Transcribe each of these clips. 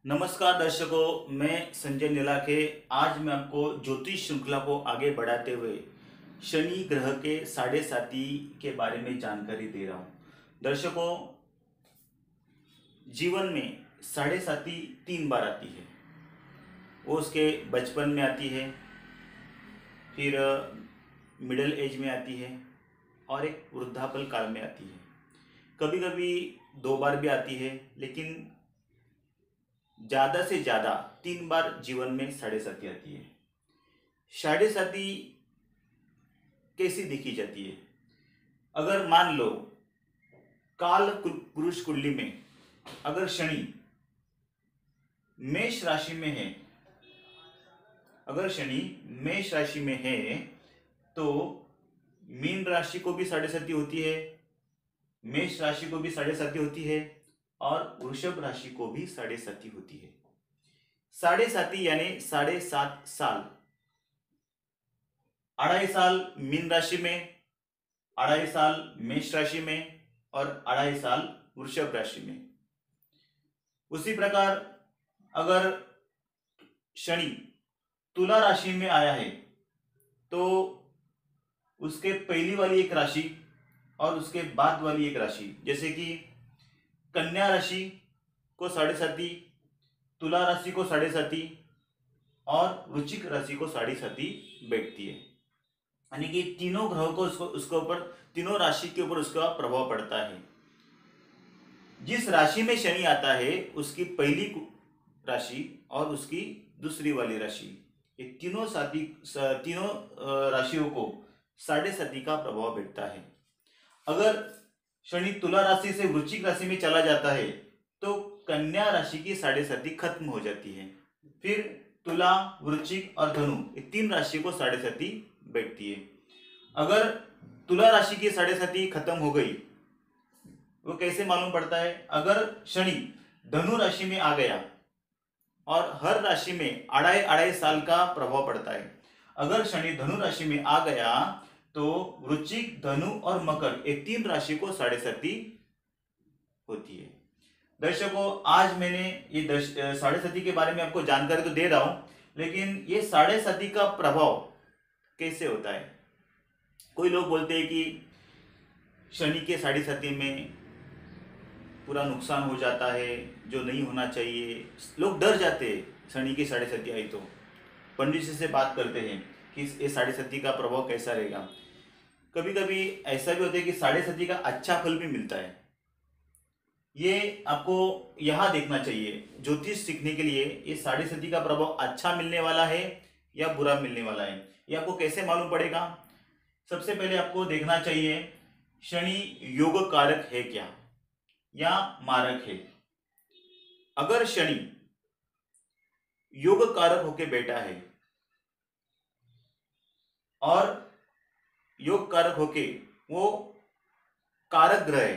नमस्कार दर्शकों, मैं संजय नीलाखे। आज मैं आपको ज्योतिष श्रृंखला को आगे बढ़ाते हुए शनि ग्रह के साढ़े साथी के बारे में जानकारी दे रहा हूँ। दर्शकों, जीवन में साढ़े साथी 3 बार आती है। वो उसके बचपन में आती है, फिर मिडिल एज में आती है और एक वृद्धापल काल में आती है। कभी कभी 2 बार भी आती है, लेकिन ज़्यादा से ज़्यादा 3 बार जीवन में साढ़े साथी आती है। साढ़े साथी कैसी देखी जाती है? अगर मान लो काल पुरुष कुंडली में अगर शनि मेष राशि में है, अगर शनि मेष राशि में है तो मीन राशि को भी साढ़े साथी होती है, मेष राशि को भी साढ़े साथी होती है और वृषभ राशि को भी साढ़े साथी होती है। साढ़े साथी यानी 7.5 साल, 2.5 साल मीन राशि में, 2.5 साल मेष राशि में और 2.5 साल वृषभ राशि में। उसी प्रकार अगर शनि तुला राशि में आया है तो उसके पहली वाली एक राशि और उसके बाद वाली एक राशि, जैसे कि कन्या राशि को साढ़े साथी, तुला राशि को साढ़े साथी और वृश्चिक राशि को साढ़े साथी बैठती है। यानी कि तीनों ग्रहों को उसके ऊपर, तीनों राशि के ऊपर उसका प्रभाव पड़ता है। जिस राशि में शनि आता है उसकी पहली राशि और उसकी दूसरी वाली राशि, ये तीनों राशियों को साढ़े साथी का प्रभाव बैठता है। अगर शनि तुला राशि से वृश्चिक राशि में चला जाता है तो कन्या राशि की साढ़े साथी खत्म हो जाती है। फिर तुला, वृश्चिक और धनु, ये 3 राशि को साढ़े साथी बैठती है। अगर तुला राशि की साढ़े साथी खत्म हो गई, वो कैसे मालूम पड़ता है? अगर शनि धनु राशि में आ गया और हर राशि में 2.5 साल का प्रभाव पड़ता है। अगर शनि धनु राशि में आ गया तो वृश्चिक, धनु और मकर, ये 3 राशि को साढ़े साथी होती है। दर्शकों, आज मैंने ये साढ़े साथी के बारे में आपको जानकारी तो दे रहा हूं, लेकिन ये साढ़े साथी का प्रभाव कैसे होता है? कोई लोग बोलते हैं कि शनि के साढ़े साथी में पूरा नुकसान हो जाता है, जो नहीं होना चाहिए। लोग डर जाते हैं शनि की साढ़े साथी आई तो। पंडित जी से बात करते हैं कि ये साढ़े साथी का प्रभाव कैसा रहेगा। कभी कभी ऐसा भी होता है कि साढ़े साथी का अच्छा फल भी मिलता है। ये आपको यहाँ देखना चाहिए। ज्योतिष सीखने के लिए ये साढ़े साथी का प्रभाव अच्छा मिलने वाला है या बुरा मिलने वाला है, ये आपको कैसे मालूम पड़ेगा? सबसे पहले आपको देखना चाहिए शनि योग कारक है क्या या मारक है। अगर शनि योग कारक होके बैठा है और योग कारक होके वो कारक ग्रह है,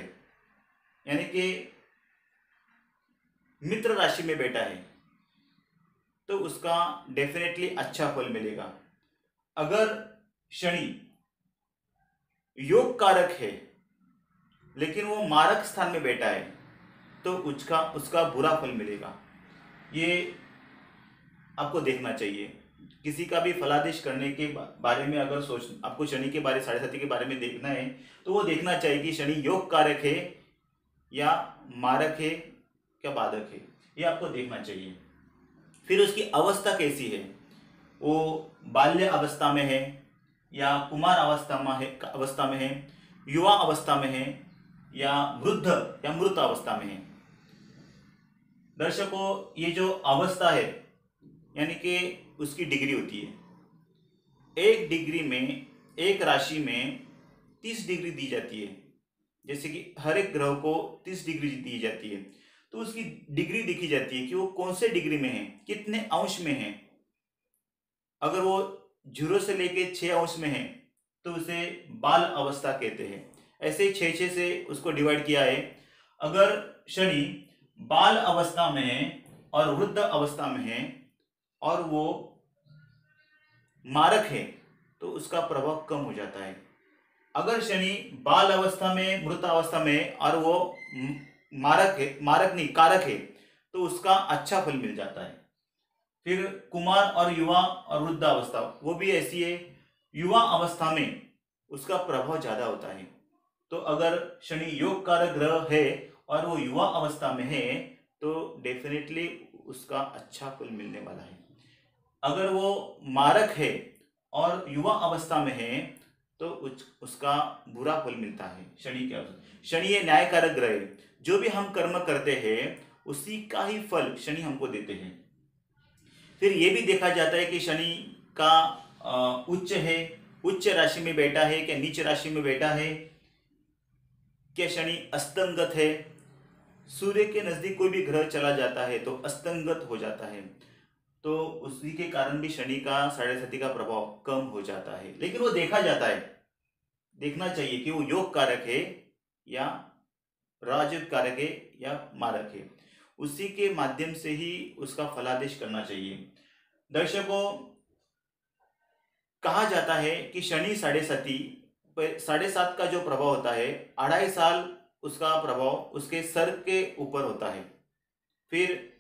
यानी कि मित्र राशि में बैठा है, तो उसका डेफिनेटली अच्छा फल मिलेगा। अगर शनि योग कारक है लेकिन वो मारक स्थान में बैठा है तो उसका बुरा फल मिलेगा। ये आपको देखना चाहिए। किसी का भी फलादेश करने के बारे में अगर आपको शनि के बारे, साढ़े साथी के बारे में देखना है तो वो देखना चाहिए कि शनि योग कारक है या मारक है क्या बाधक है, ये आपको देखना चाहिए। फिर उसकी अवस्था कैसी है, वो बाल्य अवस्था में है या कुमार अवस्था में है, युवा अवस्था में है या वृद्ध या मृत अवस्था में है। दर्शकों, ये जो अवस्था है यानी कि उसकी डिग्री होती है। एक डिग्री में, एक राशि में 30 डिग्री दी जाती है। जैसे कि हर एक ग्रह को 30 डिग्री दी जाती है, तो उसकी डिग्री देखी जाती है कि वो कौन से डिग्री में है, कितने अंश में है। अगर वो 0 से लेके 6 अंश में है तो उसे बाल अवस्था कहते हैं। ऐसे ही 6 से उसको डिवाइड किया है। अगर शनि बाल अवस्था में है और वृद्ध अवस्था में है और वो मारक है तो उसका प्रभाव कम हो जाता है। अगर शनि बाल अवस्था में, मृत अवस्था में और वो मारक नहीं कारक है तो उसका अच्छा फल मिल जाता है। फिर कुमार और युवा और वृद्धावस्था, वो भी ऐसी है, युवा अवस्था में उसका प्रभाव ज्यादा होता है। तो अगर शनि योग कारक ग्रह है और वो युवा अवस्था में है तो डेफिनेटली उसका अच्छा फल मिलने वाला है। अगर वो मारक है और युवा अवस्था में है तो उसका बुरा फल मिलता है। शनि के अवस्था, शनि ये न्याय कारक ग्रह है, जो भी हम कर्म करते हैं उसी का ही फल शनि हमको देते हैं। फिर ये भी देखा जाता है कि शनि का उच्च है, उच्च राशि में बैठा है क्या नीच राशि में बैठा है, क्या शनि अस्तंगत है। सूर्य के नजदीक कोई भी ग्रह चला जाता है तो अस्तंगत हो जाता है, तो उसी के कारण भी शनि का साढ़े साथी का प्रभाव कम हो जाता है। लेकिन वो देखा जाता है, देखना चाहिए कि वो योग कारक है या राजयोग कारक है या मारक है, उसी के माध्यम से ही उसका फलादेश करना चाहिए। दर्शकों, कहा जाता है कि शनि साढ़े साथी 7.5 का जो प्रभाव होता है, 2.5 साल उसका प्रभाव उसके सर के ऊपर होता है। फिर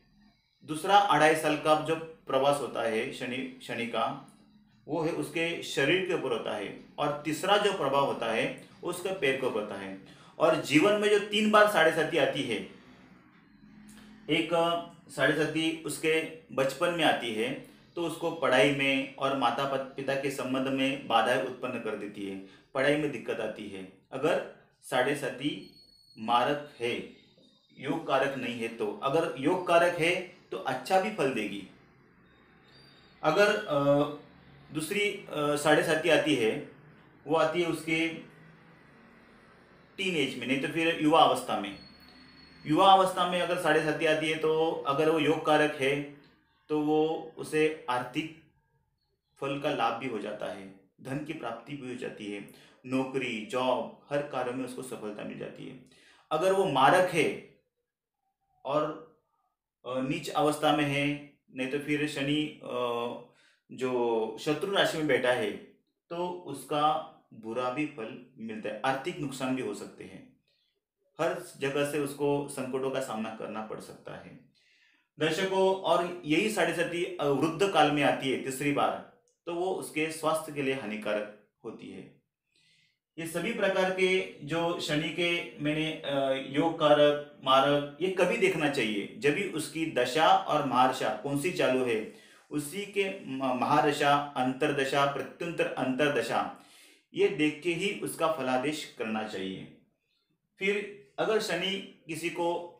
दूसरा 2.5 साल का जो प्रवास होता है शनि का, वो है उसके शरीर के ऊपर होता है। और तीसरा जो प्रभाव होता है वो उसके पैर के ऊपर होता है। और जीवन में जो 3 बार साढ़े साथी आती है, एक साढ़े साथी उसके बचपन में आती है तो उसको पढ़ाई में और माता पिता के संबंध में बाधाएं उत्पन्न कर देती है, पढ़ाई में दिक्कत आती है। अगर साढ़े साथी मारक है, योग कारक नहीं है, तो अगर योग कारक है तो अच्छा भी फल देगी। अगर दूसरी साढ़े साथी आती है, वो आती है उसके टीन एज में, नहीं तो फिर युवा अवस्था में। युवा अवस्था में अगर साढ़े साथी आती है तो अगर वो योग कारक है तो वो उसे आर्थिक फल का लाभ भी हो जाता है, धन की प्राप्ति भी हो जाती है, नौकरी जॉब हर कार्य में उसको सफलता मिल जाती है। अगर वो मारक है और नीच अवस्था में है, नहीं तो फिर शनि जो शत्रु राशि में बैठा है तो उसका बुरा भी फल मिलता है, आर्थिक नुकसान भी हो सकते हैं, हर जगह से उसको संकटों का सामना करना पड़ सकता है। दर्शकों, और यही साढ़े साथी वृद्ध काल में आती है तीसरी बार, तो वो उसके स्वास्थ्य के लिए हानिकारक होती है। ये सभी प्रकार के जो शनि के मैंने योग कारक मारक ये कभी देखना चाहिए जब भी उसकी दशा और महादशा कौन सी चालू है, उसी के महादशा अंतरदशा प्रत्युंतर अंतरदशा ये देख के ही उसका फलादेश करना चाहिए। फिर अगर शनि किसी को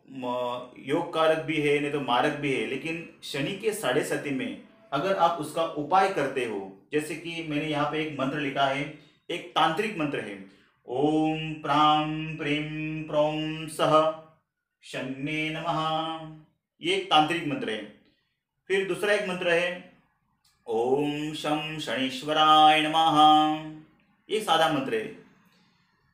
योग कारक भी है नहीं तो मारक भी है, लेकिन शनि के साढ़े साथी में अगर आप उसका उपाय करते हो, जैसे कि मैंने यहाँ पे एक मंत्र लिखा है, एक तांत्रिक मंत्र है, ओम प्राम प्रीम प्रौम सह शन्ये नमः, ये एक तांत्रिक मंत्र है। फिर दूसरा एक मंत्र है ओम शम शनीश्वराय नमः, ये सादा मंत्र है।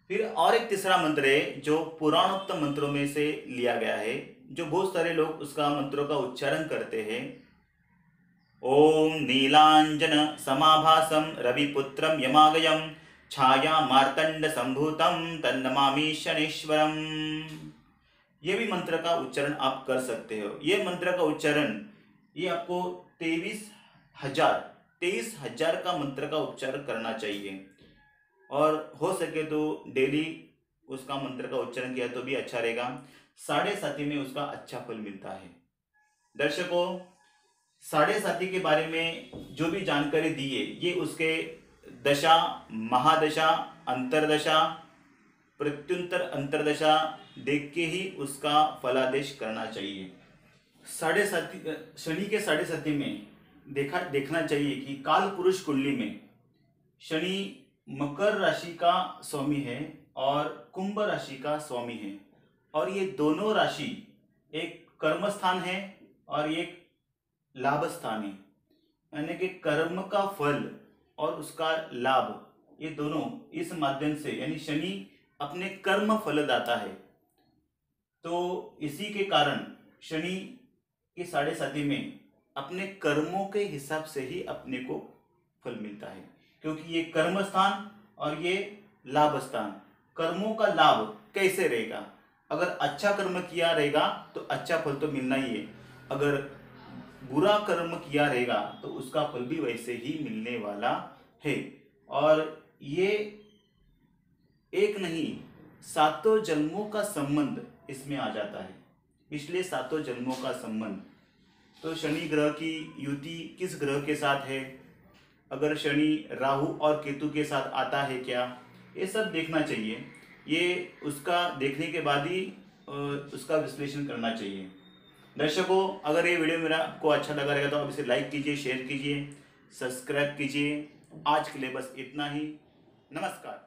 फिर और एक तीसरा मंत्र है जो पुराणोक्त मंत्रों में से लिया गया है, जो बहुत सारे लोग उसका मंत्रों का उच्चारण करते हैं। ओम नीलांजन समाभासम रविपुत्रम यमागयम छाया मार्तंड संभूतम तन्नमामि शनीश्वरम, ये भी मंत्र का उच्चारण आप कर सकते हो। ये मंत्र का उच्चारण ये आपको 23,000 का मंत्र का उच्चारण करना चाहिए, और हो सके तो डेली उसका मंत्र का उच्चारण किया तो भी अच्छा रहेगा। साढ़े साथी में उसका अच्छा फल मिलता है। दर्शकों, साढ़े साथी के बारे में जो भी जानकारी दी है ये उसके दशा महादशा अंतरदशा प्रत्युंतर अंतरदशा देख के ही उसका फलादेश करना चाहिए। साढ़े साथी शनि के साढ़े साथी में देखना चाहिए कि काल पुरुष कुंडली में शनि मकर राशि का स्वामी है और कुंभ राशि का स्वामी है, और ये दोनों राशि एक कर्म स्थान है और एक लाभ स्थान है, यानी कि कर्म का फल और उसका लाभ ये दोनों इस माध्यम से, यानी शनि अपने कर्म फलदाता है, तो इसी के कारण शनि के साढ़े साथी में अपने कर्मों के हिसाब से ही अपने को फल मिलता है, क्योंकि ये कर्म स्थान और ये लाभ स्थान, कर्मों का लाभ कैसे रहेगा, अगर अच्छा कर्म किया रहेगा तो अच्छा फल तो मिलना ही है, अगर बुरा कर्म किया रहेगा तो उसका फल भी वैसे ही मिलने वाला है। और ये एक नहीं, सातों जन्मों का संबंध इसमें आ जाता है, इसलिए सातों जन्मों का संबंध। तो शनि ग्रह की युति किस ग्रह के साथ है, अगर शनि राहु और केतु के साथ आता है क्या, ये सब देखना चाहिए। ये उसका देखने के बाद ही उसका विश्लेषण करना चाहिए। दर्शकों, अगर ये वीडियो मेरा आपको अच्छा लगा रहेगा तो आप इसे लाइक कीजिए, शेयर कीजिए, सब्सक्राइब कीजिए। आज के लिए बस इतना ही। नमस्कार।